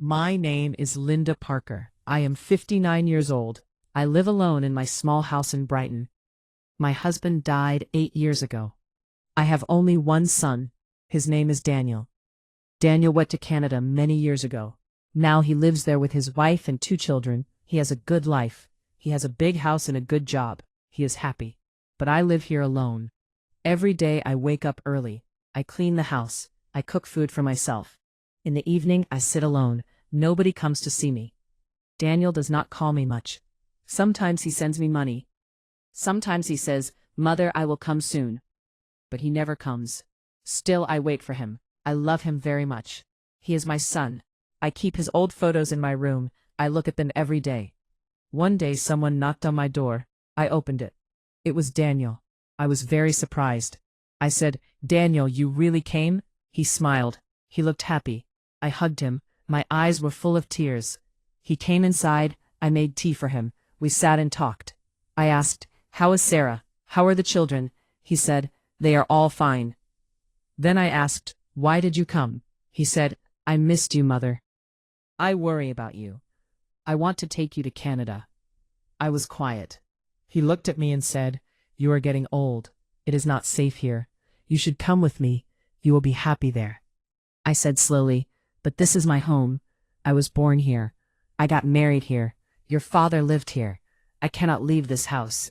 My name is Linda Parker. I am 59 years old. I live alone in my small house in Brighton. My husband died 8 years ago. I have only one son. His name is Daniel. Daniel went to Canada many years ago. Now he lives there with his wife and 2 children. He has a good life. He has a big house and a good job. He is happy. But I live here alone. Every day I wake up early. I clean the house. I cook food for myself. In the evening, I sit alone. Nobody comes to see me. Daniel does not call me much. Sometimes he sends me money. Sometimes he says, "Mother, I will come soon." But he never comes. Still, I wait for him. I love him very much. He is my son. I keep his old photos in my room. I look at them every day. One day someone knocked on my door. I opened it. It was Daniel. I was very surprised. I said, "Daniel, you really came?" He smiled. He looked happy. I hugged him. My eyes were full of tears. He came inside. I made tea for him. We sat and talked. I asked, "How is Sarah? How are the children?" He said, "They are all fine." Then I asked, "Why did you come?" He said, "I missed you, Mother. I worry about you. I want to take you to Canada." I was quiet. He looked at me and said, "You are getting old. It is not safe here. You should come with me. You will be happy there." I said slowly, "But this is my home. I was born here. I got married here. Your father lived here. I cannot leave this house."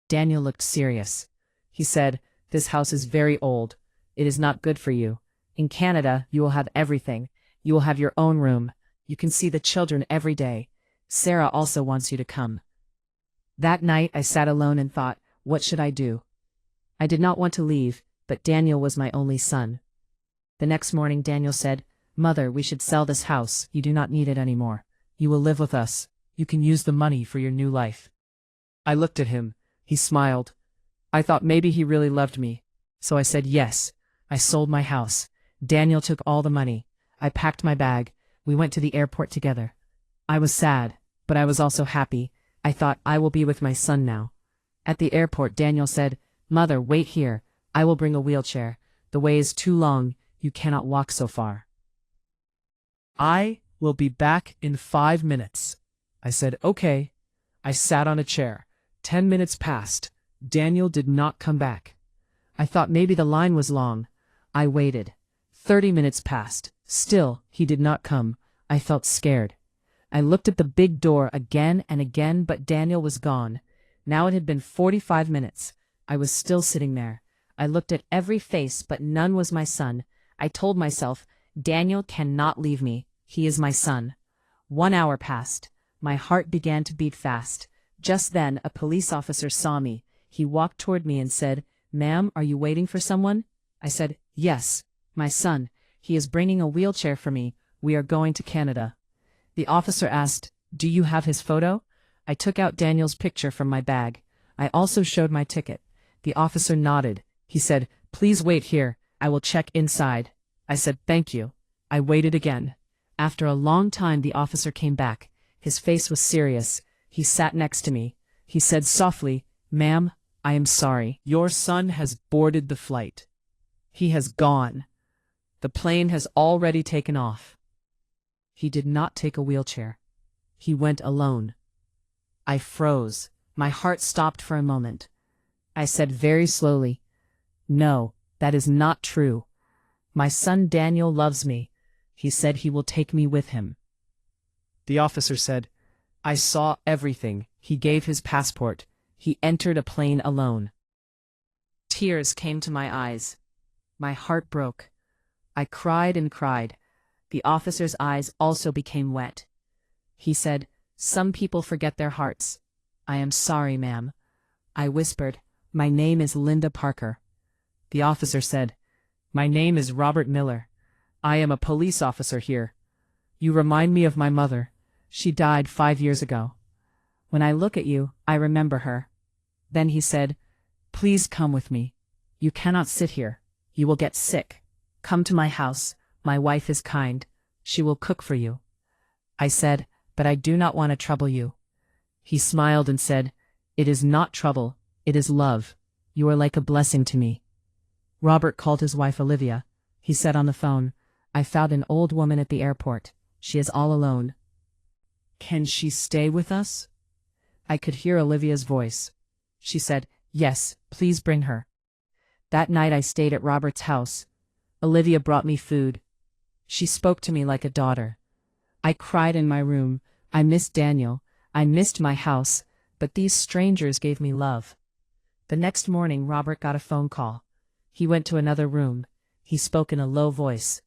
Daniel looked serious. He said, "This house is very old. It is not good for you. In Canada, you will have everything. You will have your own room. You can see the children every day. Sarah also wants you to come." That night, I sat alone and thought, what should I do? I did not want to leave, but Daniel was my only son. The next morning, Daniel said, "Mother, we should sell this house. You do not need it anymore. You will live with us. You can use the money for your new life." I looked at him. He smiled. I thought maybe he really loved me. So I said yes. I sold my house. Daniel took all the money. I packed my bag. We went to the airport together. I was sad, but I was also happy. I thought, I will be with my son now. At the airport, Daniel said, "Mother, wait here. I will bring a wheelchair. The way is too long. You cannot walk so far." "I will be back in 5 minutes." I said, "Okay." I sat on a chair. 10 minutes passed. Daniel did not come back. I thought maybe the line was long. I waited. 30 minutes passed. Still, he did not come. I felt scared. I looked at the big door again and again, but Daniel was gone. Now it had been 45 minutes. I was still sitting there. I looked at every face, but none was my son. I told myself, Daniel cannot leave me. He is my son. 1 hour passed. My heart began to beat fast. Just then, a police officer saw me. He walked toward me and said, "Ma'am, are you waiting for someone?" I said, "Yes, my son. He is bringing a wheelchair for me. We are going to Canada." The officer asked, "Do you have his photo?" I took out Daniel's picture from my bag. I also showed my ticket. The officer nodded. He said, "Please wait here. I will check inside." I said, "Thank you." I waited again. After a long time, the officer came back. His face was serious. He sat next to me. He said softly, "Ma'am, I am sorry. Your son has boarded the flight. He has gone. The plane has already taken off." He did not take a wheelchair. He went alone. I froze. My heart stopped for a moment. I said very slowly, "No, that is not true. My son Daniel loves me. He said he will take me with him." The officer said, "I saw everything. He gave his passport. He entered a plane alone." Tears came to my eyes. My heart broke. I cried and cried. The officer's eyes also became wet. He said, "Some people forget their hearts." "I am sorry, ma'am." I whispered, "My name is Linda Parker." The officer said, "My name is Robert Miller. I am a police officer here. You remind me of my mother. She died 5 years ago. When I look at you, I remember her." Then he said, "Please come with me. You cannot sit here. You will get sick. Come to my house. My wife is kind. She will cook for you." I said, "But I do not want to trouble you." He smiled and said, "It is not trouble. It is love. You are like a blessing to me." Robert called his wife Olivia. He said on the phone, "I found an old woman at the airport. She is all alone. Can she stay with us? I could hear Olivia's voice. She said, yes, please bring her. That night I stayed at Robert's house. Olivia brought me food. She spoke to me like a daughter. I cried in my room. I missed Daniel. I missed my house, but these strangers gave me love. The next morning Robert got a phone call. He went to another room. He spoke in a low voice.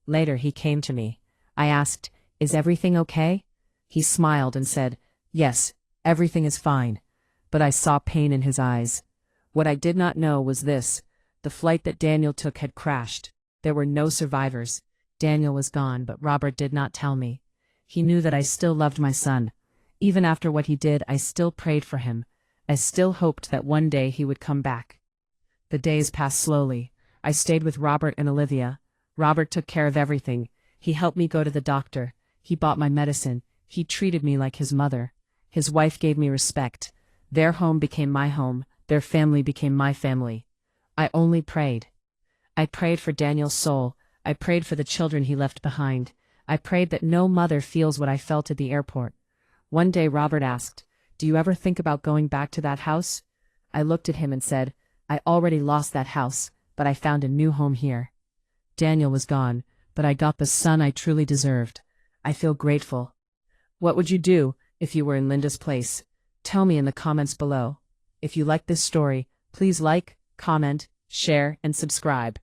Later he came to me. I asked, is everything okay? He smiled and said, yes, everything is fine. But I saw pain in his eyes. What I did not know was this: the flight that Daniel took had crashed. There were no survivors. Daniel was gone, but Robert did not tell me. He knew that I still loved my son. Even after what he did, I still prayed for him. I still hoped that one day he would come back. The days passed slowly. I stayed with Robert and Olivia. Robert took care of everything. He helped me go to the doctor. He bought my medicine. He treated me like his mother. His wife gave me respect. Their home became my home. Their family became my family. I only prayed. I prayed for Daniel's soul. I prayed for the children he left behind. I prayed that no mother feels what I felt at the airport. One day Robert asked, do you ever think about going back to that house? I looked at him and said, I already lost that house, but I found a new home here. Daniel was gone, but I got the son I truly deserved. I feel grateful. What would you do if you were in Linda's place? Tell me in the comments below. If you like this story, please like, comment, share, and subscribe.